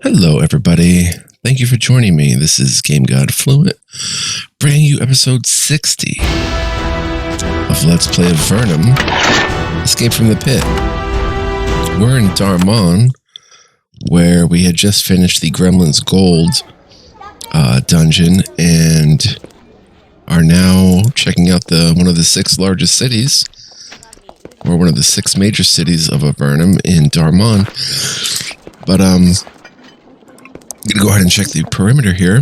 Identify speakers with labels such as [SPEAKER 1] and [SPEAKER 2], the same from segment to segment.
[SPEAKER 1] Hello, everybody. Thank you for joining me. This is Game God Fluent, bringing you episode 60 of Let's Play Avernum, Escape from the Pit. We're in Dharmon, where we had just finished the Gremlin's Gold dungeon, and are now checking out one of the 6 largest cities, or one of the 6 major cities of Avernum in Dharmon. But, I'm gonna go ahead and check the perimeter here.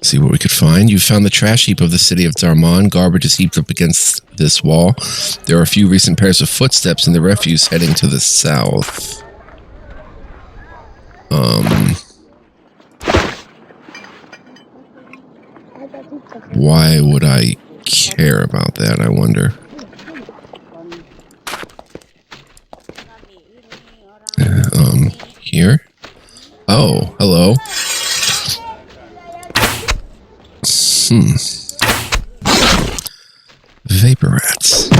[SPEAKER 1] See what we could find. You found the trash heap of the city of Dharmon. Garbage is heaped up against this wall. There are a few recent pairs of footsteps in the refuse heading to the south. Why would I care about that, I wonder? Here? Oh, hello. Vapor rats.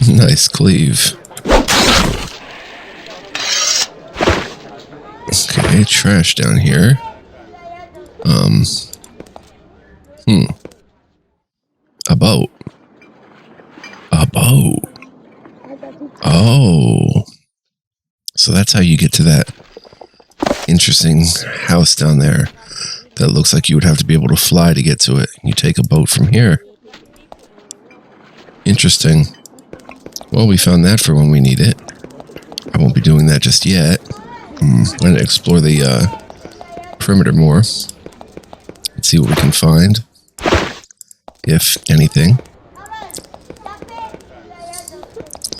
[SPEAKER 1] Nice cleave. Okay, trash down here. A boat. A boat. Oh. So that's how you get to that interesting house down there. That looks like you would have to be able to fly to get to it. You take a boat from here. Interesting. Well, we found that for when we need it. I won't be doing that just yet. I'm going to explore the perimeter more. Let's see what we can find. If anything.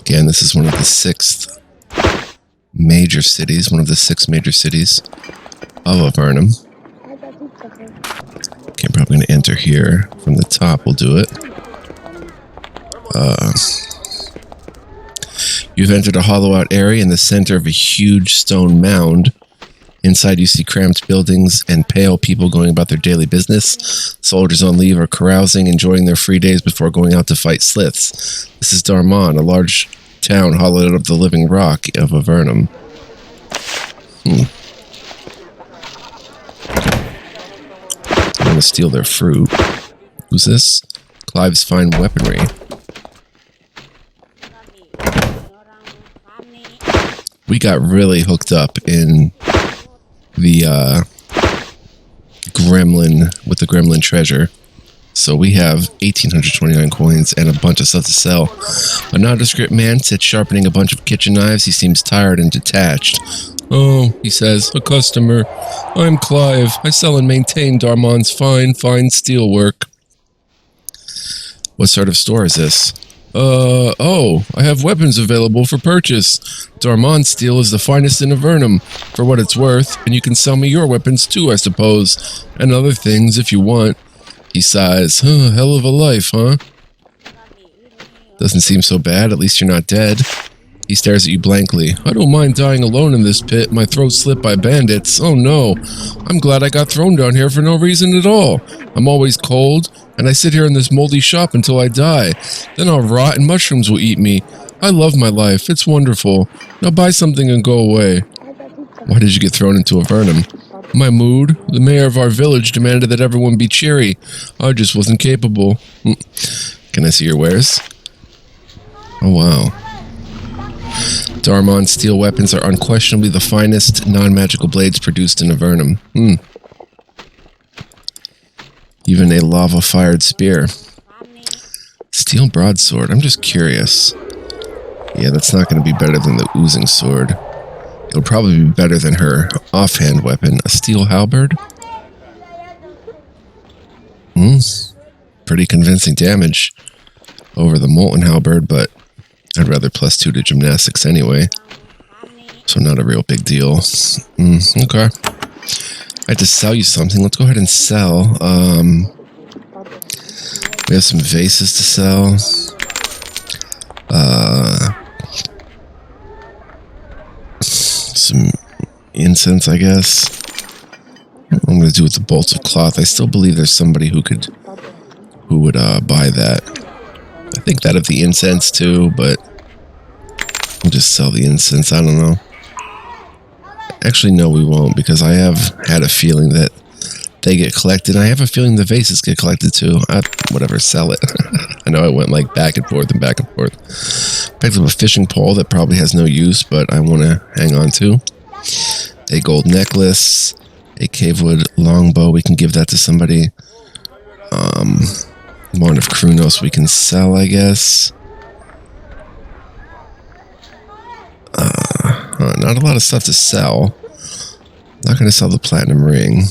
[SPEAKER 1] Again, this is one of the 6th major cities. One of the 6 major cities of Avernum. Okay, I'm probably going to enter here. From the top, we'll do it. You've entered a hollowed-out area in the center of a huge stone mound. Inside you see cramped buildings and pale people going about their daily business. Soldiers on leave are carousing, enjoying their free days before going out to fight sliths. This is Dharmon, a large town hollowed out of the living rock of Avernum. I want to steal their fruit. Who's this? Clive's fine weaponry. We got really hooked up in the gremlin treasure. So we have 1,829 coins and a bunch of stuff to sell. A nondescript man sits sharpening a bunch of kitchen knives. He seems tired and detached. Oh, he says, a customer. I'm Clive. I sell and maintain Dharmon's fine steelwork. What sort of store is this? I have weapons available for purchase. Dharmon steel is the finest in Avernum, for what it's worth, and you can sell me your weapons too, I suppose, and other things if you want. He sighs. Hell of a life, huh? Doesn't seem so bad, at least you're not dead. He stares at you blankly. I don't mind dying alone in this pit, my throat slit by bandits. Oh no, I'm glad I got thrown down here for no reason at all. I'm always cold, and I sit here in this moldy shop until I die. Then I'll rot and mushrooms will eat me. I love my life, it's wonderful. Now buy something and go away. Why did you get thrown into Avernum? My mood. The mayor of our village demanded that everyone be cheery. I just wasn't capable. Can I see your wares? Oh wow. Dharmon steel weapons are unquestionably the finest non-magical blades produced in Avernum. Even a lava-fired spear. Steel broadsword. I'm just curious. Yeah, that's not going to be better than the oozing sword. It'll probably be better than her offhand weapon, a steel halberd. Pretty convincing damage over the molten halberd, but I'd rather +2 to gymnastics anyway. So not a real big deal. Okay. I had to sell you something. Let's go ahead and sell. We have some vases to sell. some incense, I guess. What I'm going to do with the bolts of cloth. I still believe there's somebody who would buy that. I think that of the incense too, but we'll just sell the incense. I don't know. Actually, no, we won't, because I have had a feeling that they get collected. I have a feeling the vases get collected too. Whatever, sell it. I know I went like back and forth and back and forth. Picked up a fishing pole that probably has no use, but I want to hang on to. A gold necklace. A cavewood longbow. We can give that to somebody. Wand of Kronos we can sell, I guess. Not a lot of stuff to sell. Not going to sell the platinum ring.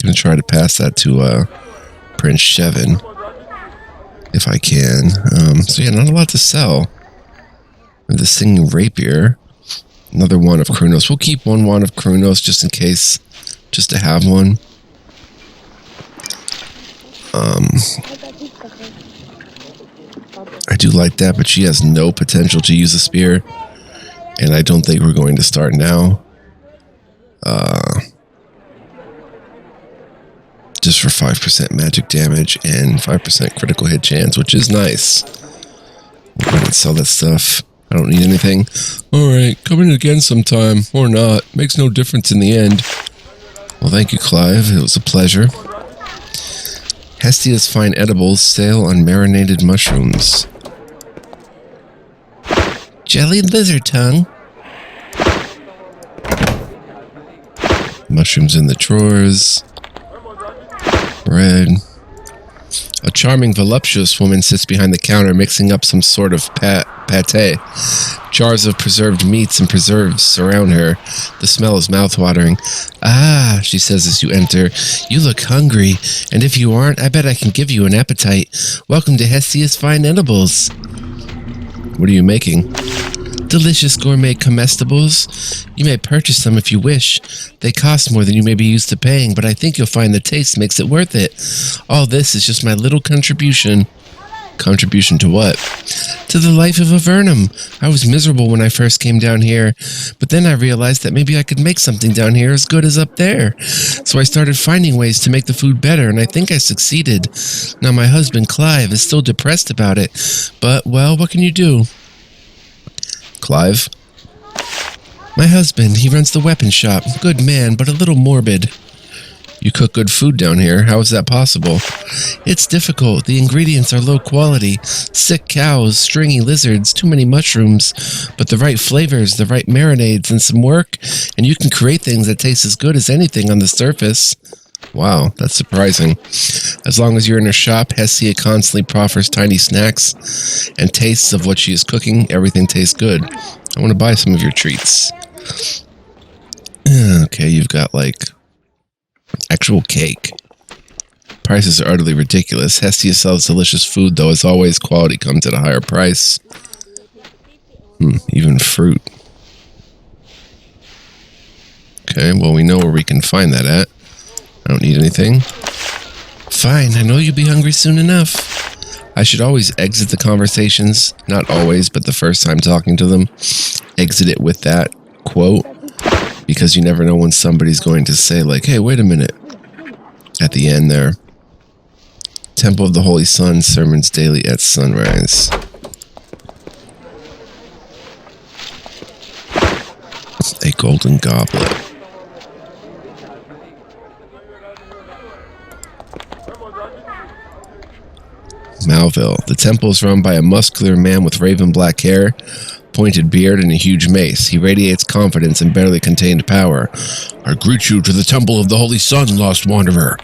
[SPEAKER 1] Going to try to pass that to Prince Shevin, if I can. So yeah, not a lot to sell. The singing rapier. Another wand of Kronos. We'll keep one wand of Kronos just in case, just to have one. I do like that, but she has no potential to use a spear. And I don't think we're going to start now. Just for 5% magic damage and 5% critical hit chance, which is nice. We'll go ahead and sell that stuff. I don't need anything. Alright, come in again sometime, or not. Makes no difference in the end. Well, thank you, Clive. It was a pleasure. Hestia's fine edibles sail on marinated mushrooms. Jellied lizard tongue. Mushrooms in the drawers. Bread. A charming, voluptuous woman sits behind the counter mixing up some sort of pate. Jars of preserved meats and preserves surround her. The smell is mouth-watering. Ah, she says as you enter. You look hungry, and if you aren't, I bet I can give you an appetite. Welcome to Hestia's Fine Edibles. What are you making? Delicious gourmet comestibles. You may purchase them if you wish. They cost more than you may be used to paying, but I think you'll find the taste makes it worth it. All this is just my little contribution. Contribution to what? To the life of Avernum. I was miserable when I first came down here, but then I realized that maybe I could make something down here as good as up there. So I started finding ways to make the food better, and I think I succeeded. Now my husband, Clive, is still depressed about it, but, well, what can you do? Clive? My husband, he runs the weapon shop. Good man, but a little morbid. You cook good food down here. How is that possible? It's difficult. The ingredients are low quality. Sick cows, stringy lizards, too many mushrooms. But the right flavors, the right marinades, and some work, and you can create things that taste as good as anything on the surface. Wow, that's surprising. As long as you're in her shop, Hestia constantly proffers tiny snacks and tastes of what she is cooking. Everything tastes good. I want to buy some of your treats. Okay, you've got, like, actual cake. Prices are utterly ridiculous. Hestia sells delicious food, though, as always, quality comes at a higher price. Even fruit. Okay, well, we know where we can find that at. I don't need anything. Fine, I know you'll be hungry soon enough. I should always exit the conversations. Not always, but the first time talking to them. Exit it with that quote. Because you never know when somebody's going to say, like, hey, wait a minute. At the end there. Temple of the Holy Sun, sermons daily at sunrise. A golden goblet. Malville. The temple is run by a muscular man with raven black hair, pointed beard, and a huge mace. He radiates confidence and barely contained power. I greet you to the Temple of the Holy Sun, lost wanderer.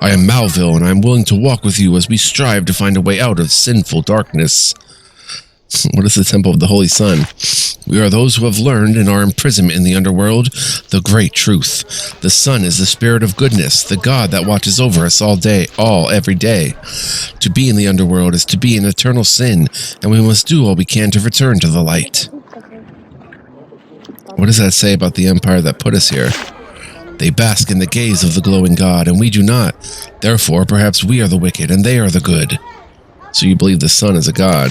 [SPEAKER 1] I am Malville, and I am willing to walk with you as we strive to find a way out of sinful darkness. What is the Temple of the Holy Sun? We are those who have learned in our imprisonment in the underworld the great truth. The sun is the spirit of goodness, the God that watches over us every day. To be in the underworld is to be in eternal sin, and we must do all we can to return to the light. What does that say about the empire that put us here? They bask in the gaze of the glowing God, and we do not. Therefore, perhaps we are the wicked, and they are the good. So you believe the sun is a god.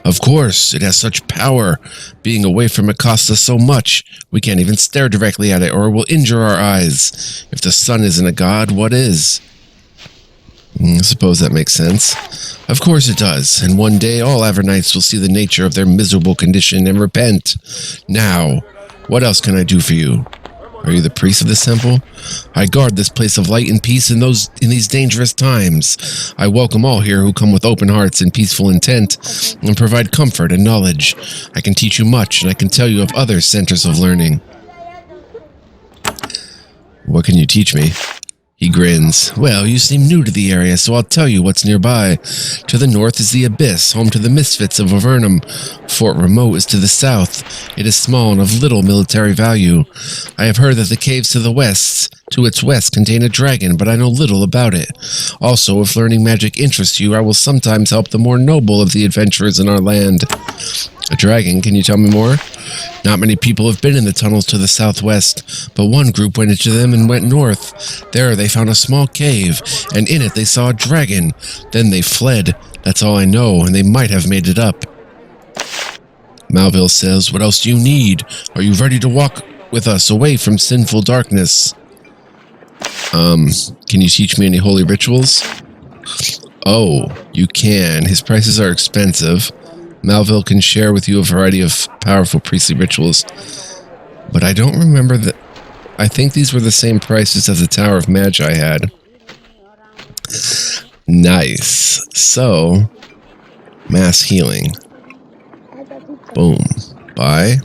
[SPEAKER 1] Of course, it has such power. Being away from it costs us so much. We can't even stare directly at it or it will injure our eyes. If the sun isn't a god, what is? I suppose that makes sense. Of course it does, and one day all Avernites will see the nature of their miserable condition and repent. Now, what else can I do for you? Are you the priest of this temple? I guard this place of light and peace in these dangerous times. I welcome all here who come with open hearts and peaceful intent, and provide comfort and knowledge. I can teach you much, and I can tell you of other centers of learning. What can you teach me? He grins. Well, you seem new to the area, so I'll tell you what's nearby. To the north is the Abyss, home to the misfits of Avernum. Fort Remote is to the south. It is small and of little military value. I have heard that the caves to its west contain a dragon, but I know little about it. Also, if learning magic interests you, I will sometimes help the more noble of the adventurers in our land. A dragon? Can you tell me more? Not many people have been in the tunnels to the southwest, but one group went into them and went north. There they found a small cave, and in it they saw a dragon. Then they fled. That's all I know, and they might have made it up. Malville says, what else do you need? Are you ready to walk with us away from sinful darkness? Can you teach me any holy rituals? Oh, you can. His prices are expensive. Malville can share with you a variety of powerful priestly rituals, but I don't remember that. I think these were the same prices as the Tower of Magi had. Nice. So, mass healing. Boom. Buy.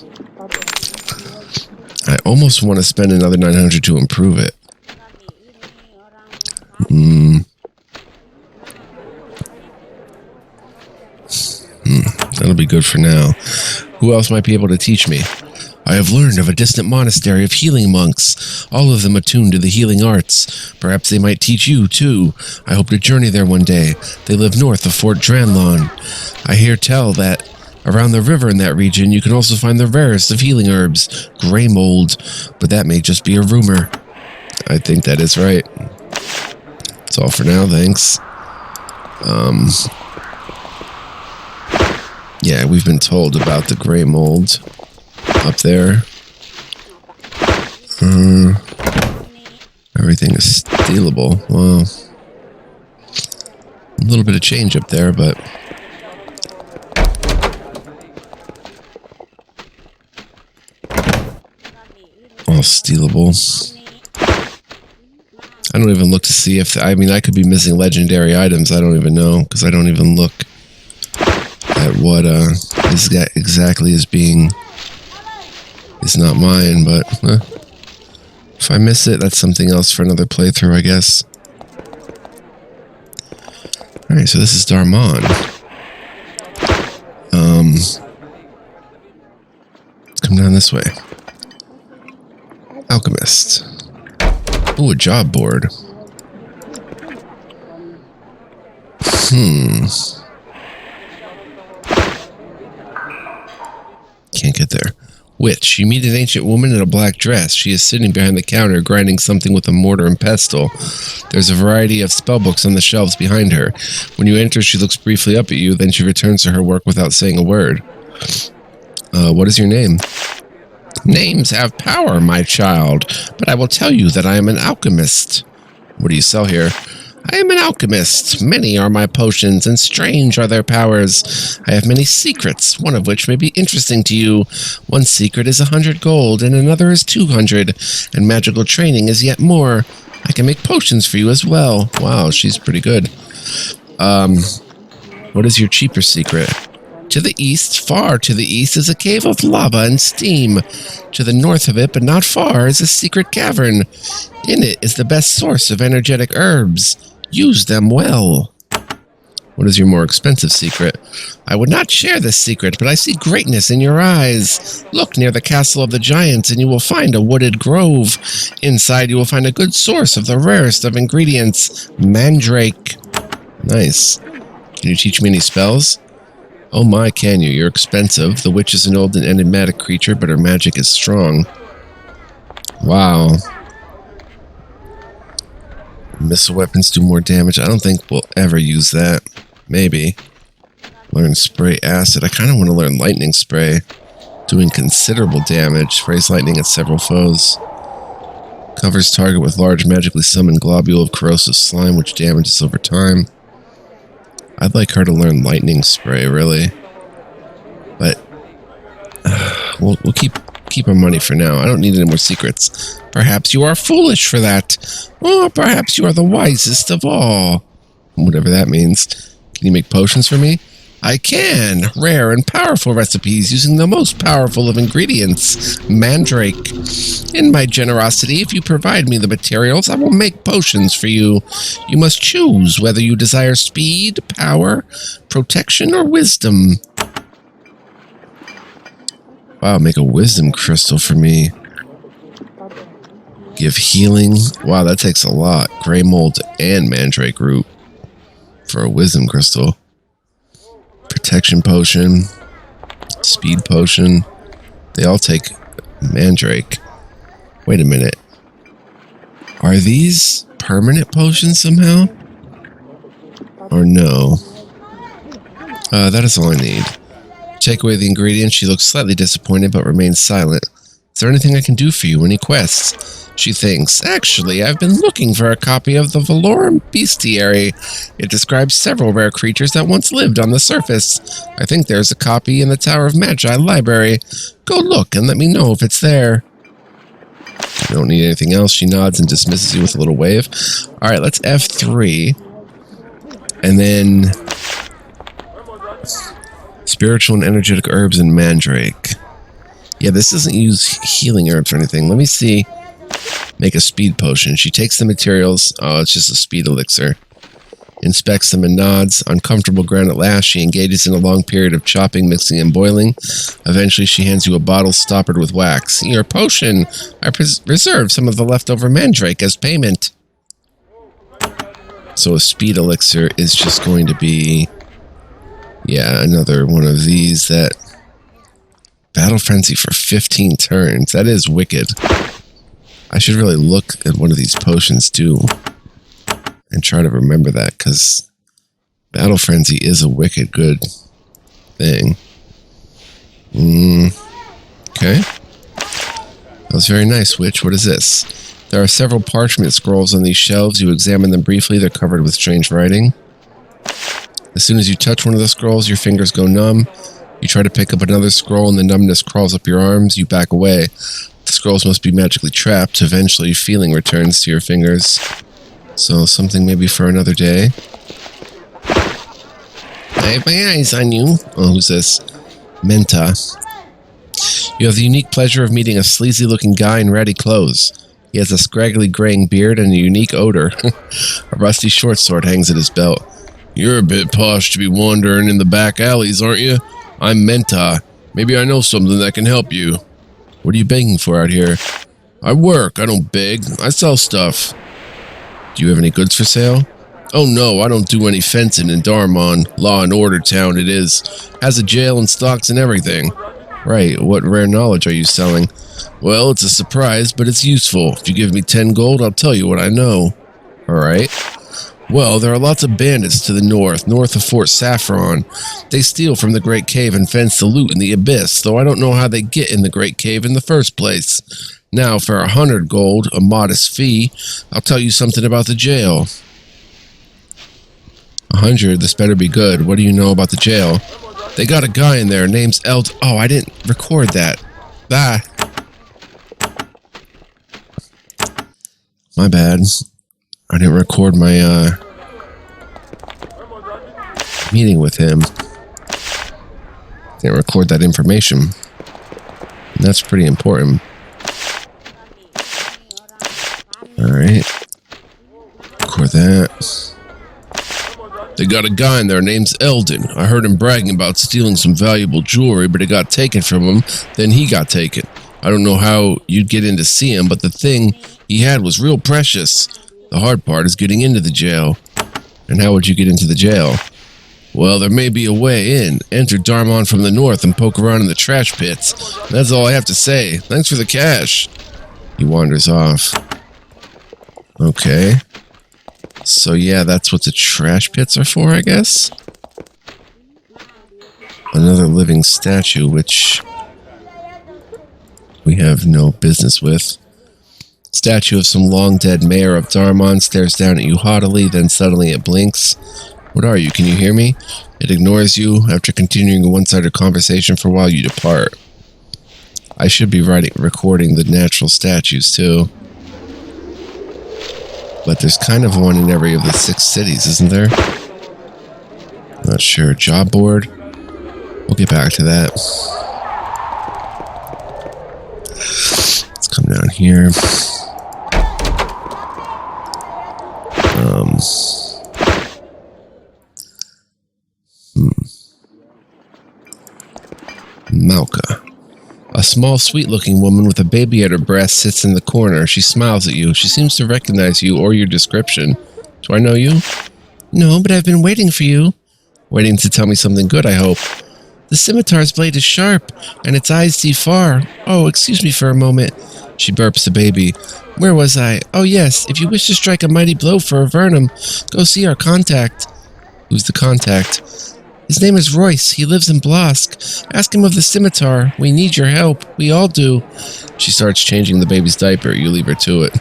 [SPEAKER 1] I almost want to spend another 900 to improve it. That'll be good for now. Who else might be able to teach me? I have learned of a distant monastery of healing monks, all of them attuned to the healing arts. Perhaps they might teach you, too. I hope to journey there one day. They live north of Fort Dranlon. I hear tell that around the river in that region you can also find the rarest of healing herbs, gray mold, but that may just be a rumor. I think that is right. That's all for now, thanks. Yeah, we've been told about the gray mold up there. Everything is stealable. Well, a little bit of change up there, but all stealable. I don't even look to see if, I could be missing legendary items. I don't even know, because I don't even look at what exactly is not mine, but if I miss it, that's something else for another playthrough, I guess. Alright, so this is Dharmon. Let's come down this way. Alchemist. Ooh, a job board. Can't get there. Witch. You meet an ancient woman in a black dress. She is sitting behind the counter, grinding something with a mortar and pestle. There's a variety of spellbooks on the shelves behind her. When you enter, she looks briefly up at you, then she returns to her work without saying a word. What is your name? Names have power, my child, but I will tell you that I am an alchemist. What do you sell here? I am an alchemist. Many are my potions, and strange are their powers. I have many secrets, one of which may be interesting to you. One secret is 100 gold, and another is 200, and magical training is yet more. I can make potions for you as well. Wow, she's pretty good. What is your cheaper secret? To the east, far to the east, is a cave of lava and steam. To the north of it, but not far, is a secret cavern. In it is the best source of energetic herbs. Use them well. What is your more expensive secret? I would not share this secret, but I see greatness in your eyes. Look near the castle of the giants, and you will find a wooded grove. Inside, you will find a good source of the rarest of ingredients, mandrake. Nice. Can you teach me any spells? Oh my, can you? You're expensive. The witch is an old and enigmatic creature, but her magic is strong. Wow. Missile weapons do more damage. I don't think we'll ever use that. Maybe. Learn spray acid. I kind of want to learn lightning spray. Doing considerable damage. Sprays lightning at several foes. Covers target with large magically summoned globule of corrosive slime, which damages over time. I'd like her to learn lightning spray, really. But we'll keep our money for now. I don't need any more secrets. Perhaps you are foolish for that. Or perhaps you are the wisest of all. Whatever that means. Can you make potions for me? I can. Rare and powerful recipes using the most powerful of ingredients, mandrake. In my generosity, if you provide me the materials, I will make potions for you. You must choose whether you desire speed, power, protection, or wisdom. Wow, make a wisdom crystal for me. Give healing. Wow, that takes a lot. Gray mold and mandrake root for a wisdom crystal. Protection potion. Speed potion. They all take mandrake. Wait a minute. Are these permanent potions somehow? Or no? That is all I need. Take away the ingredients. She looks slightly disappointed but remains silent. Is there anything I can do for you? Any quests? She thinks, actually, I've been looking for a copy of the Valorum Bestiary. It describes several rare creatures that once lived on the surface. I think there's a copy in the Tower of Magi library. Go look and let me know if it's there. You don't need anything else. She nods and dismisses you with a little wave. Alright, let's F3. And then spiritual and energetic herbs and mandrake. Yeah, this doesn't use healing herbs or anything. Let me see. Make a speed potion. She takes the materials. Oh, it's just a speed elixir. Inspects them and nods. On comfortable ground at last, she engages in a long period of chopping, mixing, and boiling. Eventually, she hands you a bottle stoppered with wax. Your potion. I reserve some of the leftover mandrake as payment. So a speed elixir is just going to be... yeah, another one of these that... Battle Frenzy for 15 turns. That is wicked. I should really look at one of these potions too. And try to remember that, because Battle Frenzy is a wicked good thing. Okay. That was very nice, Witch. What is this? There are several parchment scrolls on these shelves. You examine them briefly. They're covered with strange writing. As soon as you touch one of the scrolls, your fingers go numb. You try to pick up another scroll and the numbness crawls up your arms. You back away. The scrolls must be magically trapped. Eventually, feeling returns to your fingers. So, something maybe for another day. I have my eyes on you. Oh, who's this? Menta. You have the unique pleasure of meeting a sleazy-looking guy in ratty clothes. He has a scraggly graying beard and a unique odor. A rusty short sword hangs at his belt. You're a bit posh to be wandering in the back alleys, aren't you? I'm Menta. Maybe I know something that can help you. What are you begging for out here? I work. I don't beg. I sell stuff. Do you have any goods for sale? Oh no, I don't do any fencing in Dharmon. Law and order town it is. Has a jail and stocks and everything. Right, what rare knowledge are you selling? Well, it's a surprise, but it's useful. If you give me 10 gold, I'll tell you what I know. Alright. Well, there are lots of bandits to the north of Fort Saffron. They steal from the Great Cave and fence the loot in the abyss, though I don't know how they get in the Great Cave in the first place. Now, for 100 gold, a modest fee, I'll tell you something about the jail. 100, this better be good. What do you know about the jail? They got a guy in there, name's Eld... Oh, I didn't record that. Ah. My bad. I didn't record my, meeting with him. Didn't record that information. And that's pretty important. Alright. Record that. They got a guy in there, name's Eldon. I heard him bragging about stealing some valuable jewelry, but it got taken from him. Then he got taken. I don't know how you'd get in to see him, but the thing he had was real precious. The hard part is getting into the jail. And how would you get into the jail? Well, there may be a way in. Enter Dharmon from the north and poke around in the trash pits. That's all I have to say. Thanks for the cash. He wanders off. Okay. So yeah, that's what the trash pits are for, I guess? Another living statue, which we have no business with. Statue of some long-dead mayor of Dharmon stares down at you haughtily, then suddenly it blinks. What are you? Can you hear me? It ignores you. After continuing a one-sided conversation for a while, you depart. I should be recording the natural statues, too. But there's kind of one in every of the 6 cities, isn't there? Not sure. Job board? We'll get back to that. Let's come down here. Malka. A small, sweet-looking woman with a baby at her breast sits in the corner. She smiles at you. She seems to recognize you or your description. Do I know you? No, but I've been waiting for you. Waiting to tell me something good, I hope. The scimitar's blade is sharp, and its eyes see far. Oh, excuse me for a moment. She burps the baby. Where was I? Oh, yes. If you wish to strike a mighty blow for Avernum, go see our contact. Who's the contact? His name is Royce. He lives in Blosk. Ask him of the scimitar. We need your help. We all do. She starts changing the baby's diaper. You leave her to it.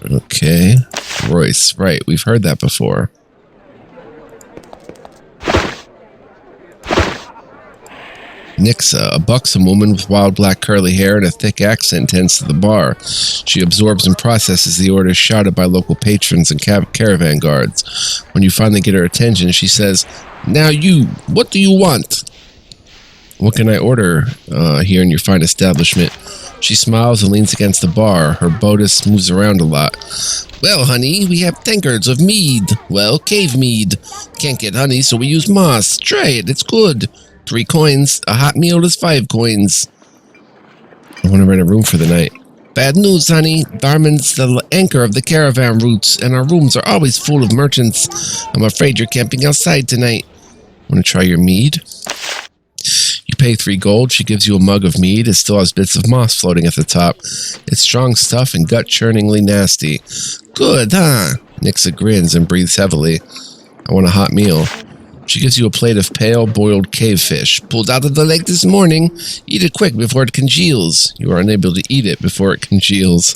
[SPEAKER 1] Okay. Royce. Right. We've heard that before. Nixa, a buxom woman with wild black curly hair and a thick accent, tends to the bar. She absorbs and processes the orders shouted by local patrons and caravan guards. When you finally get her attention, she says, Now you, what do you want? What can I order here in your fine establishment? She smiles and leans against the bar. Her bodice moves around a lot. Well, honey, we have tankards of mead. Well, cave mead. Can't get honey, so we use moss. Try it, it's good. 3 coins. A hot meal is 5 coins. I want to rent a room for the night. Bad news, honey. Dharmon's the anchor of the caravan routes, and our rooms are always full of merchants. I'm afraid you're camping outside tonight. Want to try your mead? You pay 3 gold. She gives you a mug of mead. It still has bits of moss floating at the top. It's strong stuff and gut-churningly nasty. Good, huh? Nixa grins and breathes heavily. I want a hot meal. She gives you a plate of pale, boiled cave fish, pulled out of the lake this morning. Eat it quick before it congeals. You are unable to eat it before it congeals.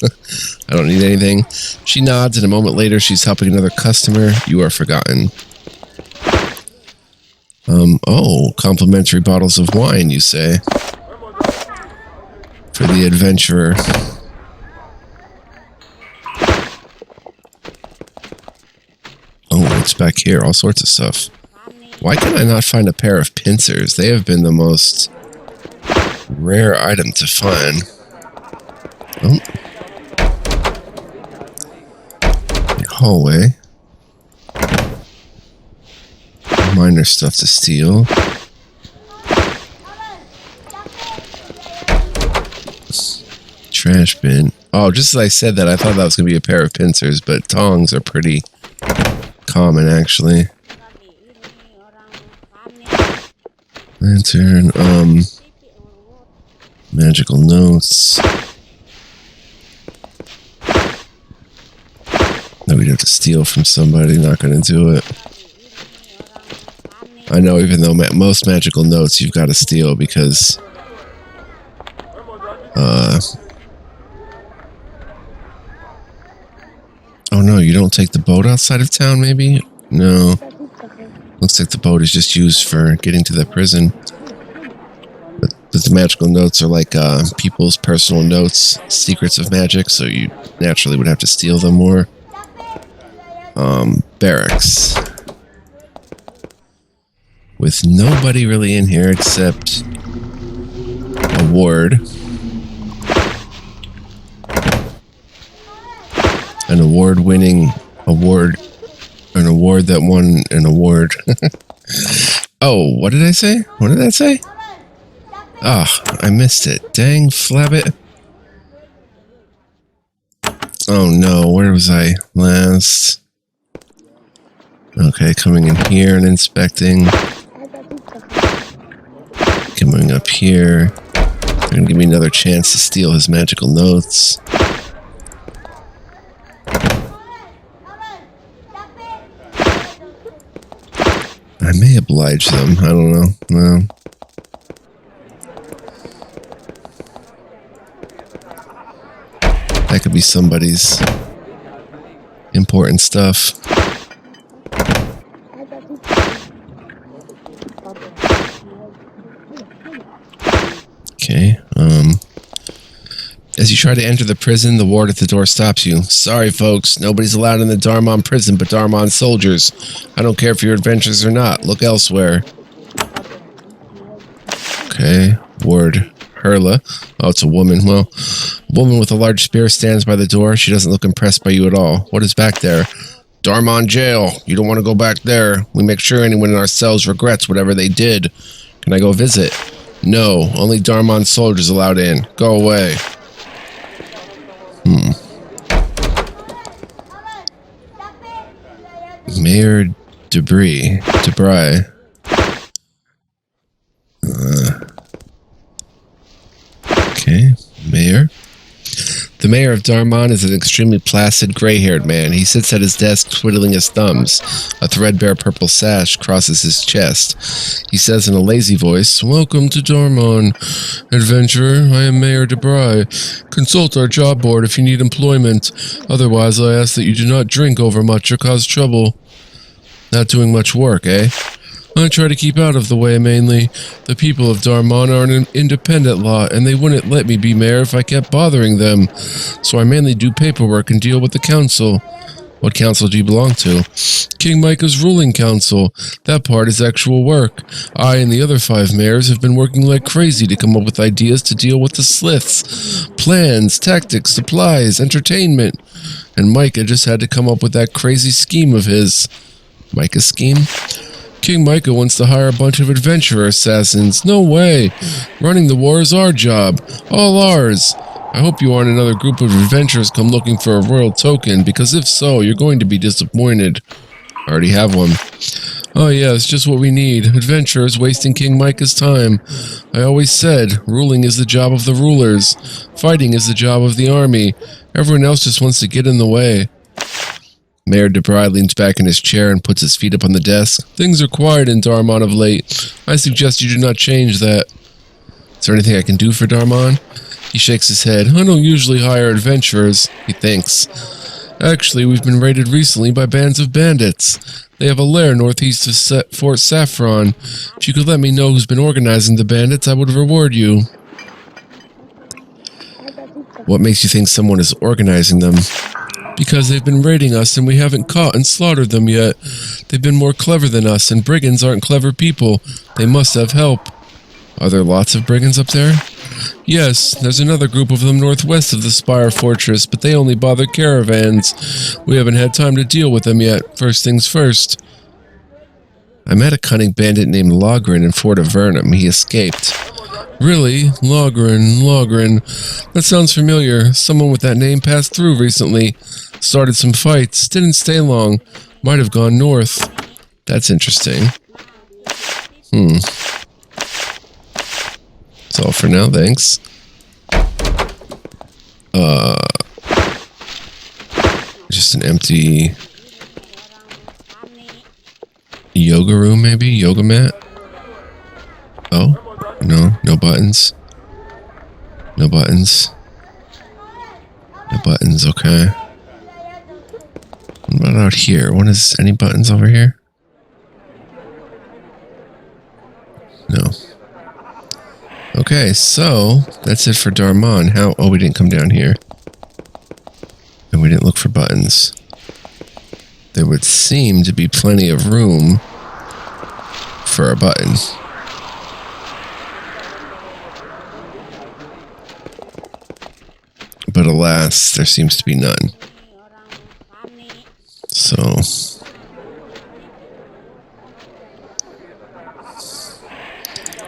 [SPEAKER 1] I don't need anything. She nods, and a moment later, she's helping another customer. You are forgotten. Complimentary bottles of wine, you say? For the adventurer. Oh, what's back here? All sorts of stuff. Why can I not find a pair of pincers? They have been the most rare item to find. Oh. Hallway. Minor stuff to steal. Trash bin. Oh, just as I said that, I thought that was going to be a pair of pincers, but tongs are pretty common, actually. Lantern, magical notes. That we'd have to steal from somebody, not gonna do it. I know, even though most magical notes you've got to steal because, oh no, you don't take the boat outside of town, maybe? No. Looks like the boat is just used for getting to the prison. But the magical notes are like people's personal notes, secrets of magic, so you naturally would have to steal them more. Barracks. With nobody really in here except a ward. An award-winning award. An award that won an award. Oh, what did I say? What did that say? Ah, I missed it. Dang, flabbit. Oh no, where was I last? Okay, coming in here and inspecting. Coming up here. They're gonna give me another chance to steal his magical notes. I may oblige them. I don't know. No. That could be somebody's important stuff. Okay, as you try to enter the prison, the ward at the door stops you. Sorry, folks, nobody's allowed in the Dharmon prison but Dharmon soldiers. I don't care if you're adventurers or not. Look elsewhere. Okay, ward Herla. Oh, it's a woman. Well, a woman with a large spear stands by the door. She doesn't look impressed by you at all. What is back there? Dharmon jail. You don't want to go back there. We make sure anyone in our cells regrets whatever they did. Can I go visit? No, only Dharmon soldiers allowed in. Go away. Mayor Debris. Okay, Mayor. The mayor of Dharmon is an extremely placid, gray-haired man. He sits at his desk twiddling his thumbs. A threadbare purple sash crosses his chest. He says in a lazy voice, "Welcome to Dharmon, adventurer. I am Mayor Debris. Consult our job board if you need employment. Otherwise, I ask that you do not drink overmuch or cause trouble." Not doing much work, eh? I try to keep out of the way, mainly. The people of Dharmon are an independent lot, and they wouldn't let me be mayor if I kept bothering them. So I mainly do paperwork and deal with the council. What council do you belong to? King Micah's ruling council. That part is actual work. I and the other 5 mayors have been working like crazy to come up with ideas to deal with the sliths. Plans, tactics, supplies, entertainment. And Micah just had to come up with that crazy scheme of his. Micah's scheme? King Micah wants to hire a bunch of adventurer assassins. No way! Running the war is our job. All ours. I hope you aren't another group of adventurers come looking for a royal token, because if so, you're going to be disappointed. I already have one. Oh yeah, it's just what we need. Adventurers wasting King Micah's time. I always said, ruling is the job of the rulers. Fighting is the job of the army. Everyone else just wants to get in the way. Mayor Debris leans back in his chair and puts his feet up on the desk. Things are quiet in Dharmon of late. I suggest you do not change that. Is there anything I can do for Dharmon? He shakes his head. I don't usually hire adventurers, he thinks. Actually, we've been raided recently by bands of bandits. They have a lair northeast of Fort Saffron. If you could let me know who's been organizing the bandits, I would reward you. What makes you think someone is organizing them? Because they've been raiding us and we haven't caught and slaughtered them yet. They've been more clever than us, and brigands aren't clever people. They must have help. Are there lots of brigands up there? Yes, there's another group of them northwest of the Spire Fortress, but they only bother caravans. We haven't had time to deal with them yet. First things first. I met a cunning bandit named Logren in Fort Avernum. He escaped. Really? Logren. That sounds familiar. Someone with that name passed through recently. Started some fights. Didn't stay long. Might have gone north. That's interesting. That's all for now, thanks. Just an empty yoga room, maybe? Yoga mat? Oh, no buttons. No buttons, okay. What about out here? Any buttons over here? No. Okay, so that's it for Dharmon. Oh, we didn't come down here. And we didn't look for buttons. There would seem to be plenty of room for a button. But alas, there seems to be none. So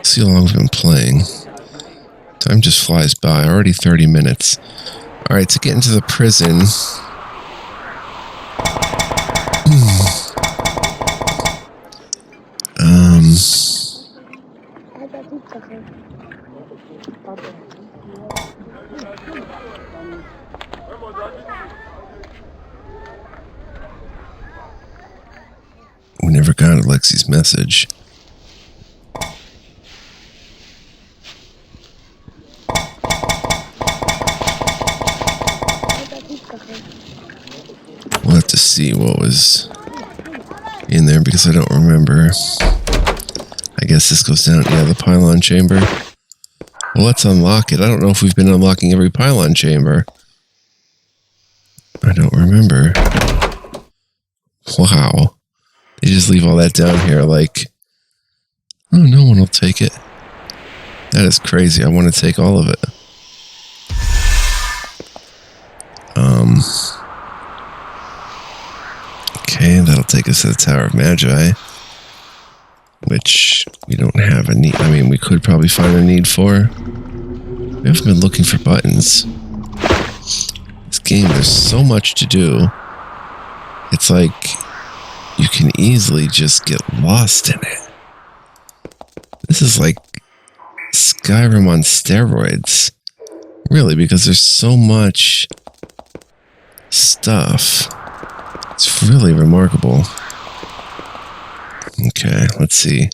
[SPEAKER 1] see how long we've been playing. Time just flies by. Already 30 minutes. Alright, to get into the prison. We never got Alexi's message. We'll have to see what was in there because I don't remember. I guess this goes down, yeah, the pylon chamber. Well, let's unlock it. I don't know if we've been unlocking every pylon chamber. I don't remember. Wow. They just leave all that down here like, oh, no one will take it. That is crazy. I want to take all of it. Okay, that'll take us to the Tower of Magi, which we don't have a need. I mean, we could probably find a need for. We haven't been looking for buttons. This game, there's so much to do. It's like you can easily just get lost in it. This is like Skyrim on steroids. Really, because there's so much stuff. It's really remarkable. Okay, let's see.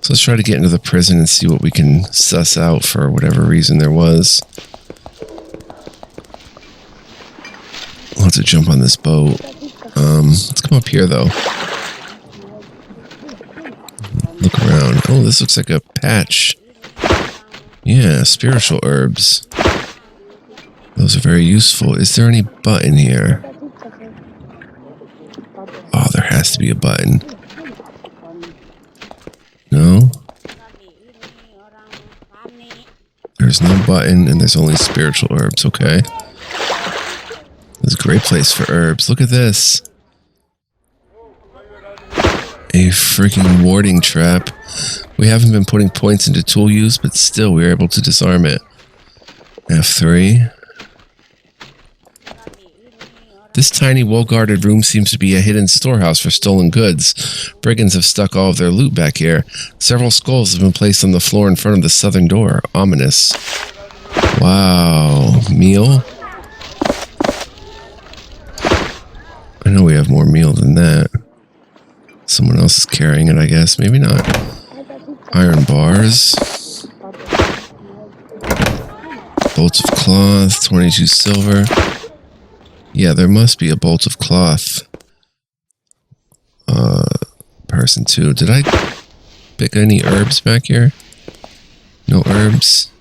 [SPEAKER 1] So let's try to get into the prison and see what we can suss out for whatever reason there was. We'll have to jump on this boat. Let's come up here, though. Look around. Oh, this looks like a patch. Yeah, spiritual herbs. Those are very useful. Is there any button here? Oh, there has to be a button. No? There's no button, and there's only spiritual herbs. Okay. This is a great place for herbs. Look at this. A freaking warding trap. We haven't been putting points into tool use, but still we were able to disarm it. F3. This tiny, well-guarded room seems to be a hidden storehouse for stolen goods. Brigands have stuck all of their loot back here. Several skulls have been placed on the floor in front of the southern door. Ominous. Wow. Meal? I know we have more meal than that. Someone else is carrying it, I guess. Maybe not. Iron bars. Bolts of cloth. 22 silver. Yeah, there must be a bolt of cloth. Person too. Did I pick any herbs back here? No herbs.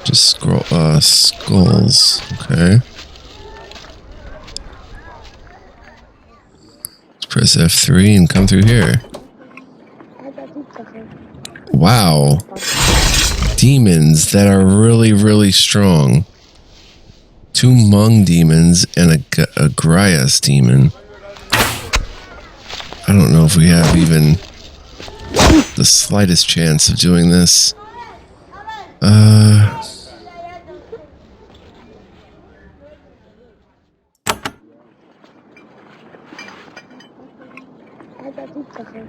[SPEAKER 1] Just skulls. Okay. Let's press F3 and come through here. Wow. Demons that are really, really strong. 2 Hmong demons and a Grias demon. I don't know if we have even the slightest chance of doing this.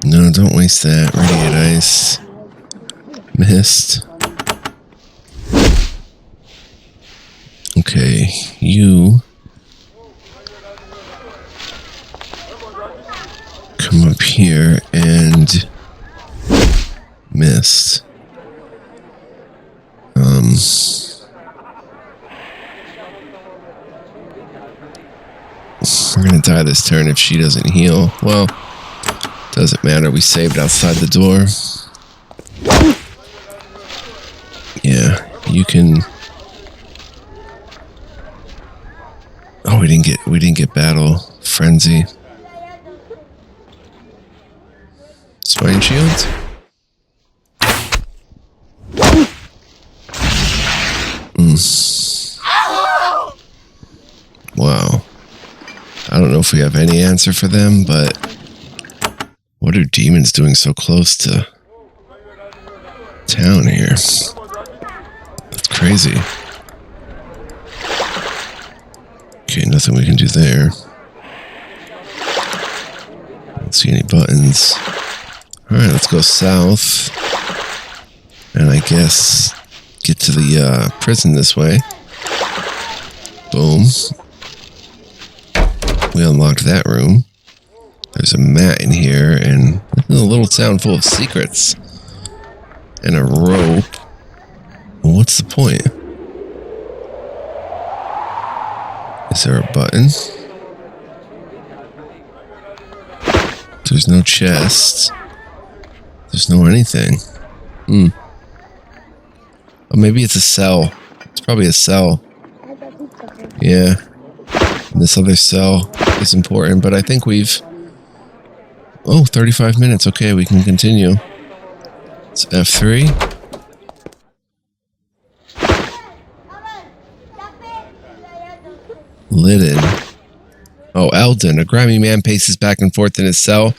[SPEAKER 1] No, don't waste that. Radiant ice. Mist. Okay, you come up here and mist. We're gonna die this turn if she doesn't heal. Well, doesn't matter. We saved outside the door. Yeah, you can. Oh, we didn't get battle frenzy. Spine shield. Wow. I don't know if we have any answer for them, but what are demons doing so close to town here? That's crazy. Okay, nothing we can do there. Don't see any buttons. Alright, let's go south. And I guess get to the prison this way. Boom. We unlocked that room. There's a mat in here, and a little town full of secrets. And a rope. Well, what's the point? Is there a button? There's no chest. There's no anything. Oh, maybe it's a cell. It's probably a cell. Yeah. And this other cell is important, but I think we've... Oh, 35 minutes. Okay, we can continue. It's F3. Lidden. Oh, Eldon. A grimy man paces back and forth in his cell.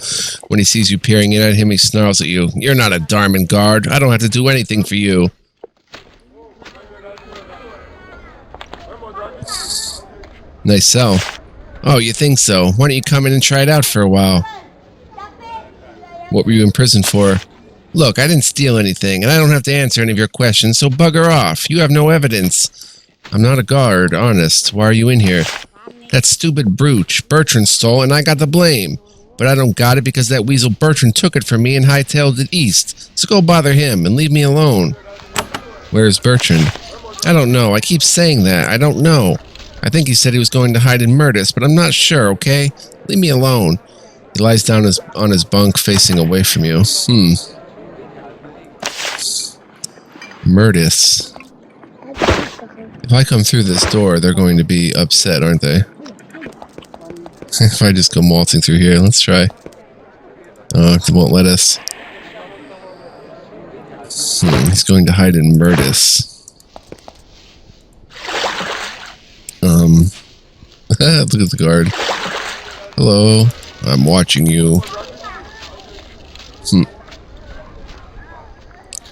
[SPEAKER 1] When he sees you peering in at him, he snarls at you. You're not a Dharmon guard. I don't have to do anything for you. Nice cell. Oh, you think so? Why don't you come in and try it out for a while? What were you in prison for? Look, I didn't steal anything, and I don't have to answer any of your questions, so bugger off. You have no evidence. I'm not a guard, honest. Why are you in here? That stupid brooch Bertrand stole, and I got the blame. But I don't got it because that weasel Bertrand took it from me and hightailed it east. So go bother him and leave me alone. Where's Bertrand? I don't know. I keep saying that. I don't know. I think he said he was going to hide in Murtis, but I'm not sure, okay? Leave me alone. He lies down on his bunk facing away from you. Murtis. If I come through this door, they're going to be upset, aren't they? If I just go waltzing through here, let's try. Oh, it won't let us. He's going to hide in Murtis. Look at the guard. Hello. I'm watching you.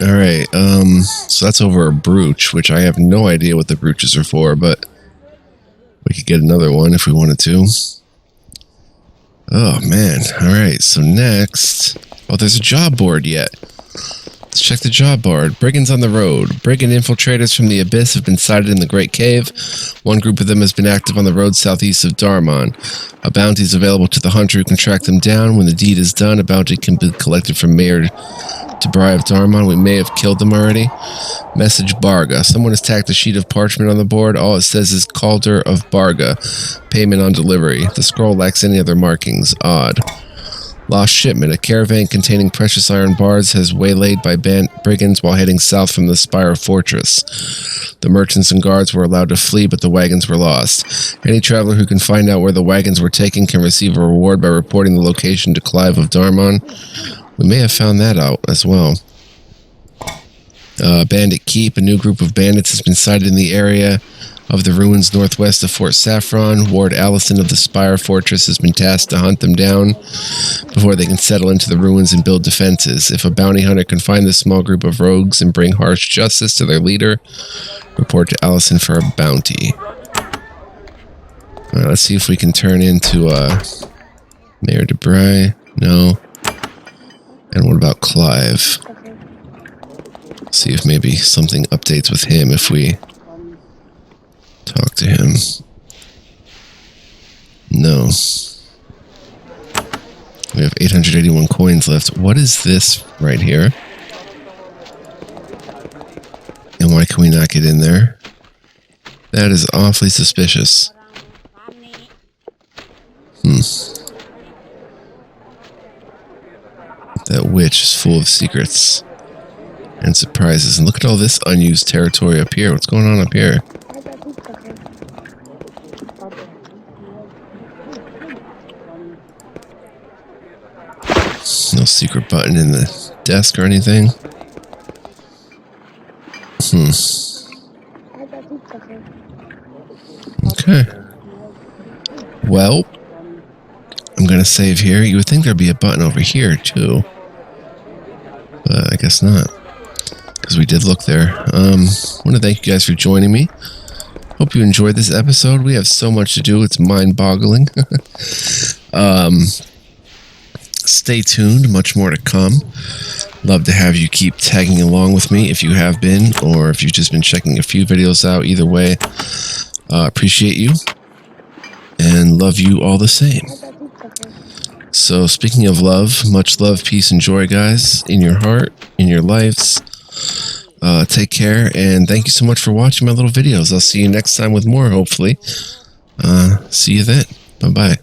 [SPEAKER 1] Alright, so that's over a brooch, which I have no idea what the brooches are for, but we could get another one if we wanted to. Oh, man. Alright, so next... Oh, there's a job board yet. Let's check the job board. Brigands on the road. Brigand infiltrators from the Abyss have been sighted in the Great Cave. One group of them has been active on the road southeast of Dharmon. A bounty is available to the hunter who can track them down. When the deed is done, a bounty can be collected from Mayor Debray of Dharmon. We may have killed them already. Message Barga. Someone has tacked a sheet of parchment on the board. All it says is Calder of Barga. Payment on delivery. The scroll lacks any other markings. Odd. Lost shipment. A caravan containing precious iron bars has waylaid by brigands while heading south from the Spire Fortress. The merchants and guards were allowed to flee, but the wagons were lost. Any traveler who can find out where the wagons were taken can receive a reward by reporting the location to Clive of Dharmon. We may have found that out as well. Bandit Keep. A new group of bandits has been sighted in the area of the ruins northwest of Fort Saffron. Ward Allison of the Spire Fortress has been tasked to hunt them down before they can settle into the ruins and build defenses. If a bounty hunter can find this small group of rogues and bring harsh justice to their leader, report to Allison for a bounty. Alright, let's see if we can turn into Mayor Debray. No. And what about Clive? See if maybe something updates with him if we talk to him. No. We have 881 coins left. What is this right here? And why can we not get in there? That is awfully suspicious. That witch is full of secrets and surprises. And look at all this unused territory up here. What's going on up here? No secret button in the desk or anything. Okay. Well, I'm going to save here. You would think there'd be a button over here, too. But I guess not. Because we did look there. I want to thank you guys for joining me. Hope you enjoyed this episode. We have so much to do. It's mind-boggling. Stay tuned. Much more to come. Love to have you keep tagging along with me if you have been, or if you've just been checking a few videos out. Either way, appreciate you. And love you all the same. So speaking of love, much love, peace, and joy, guys, in your heart, in your lives. Take care, and thank you so much for watching my little videos. I'll see you next time with more, hopefully. See you then. Bye-bye.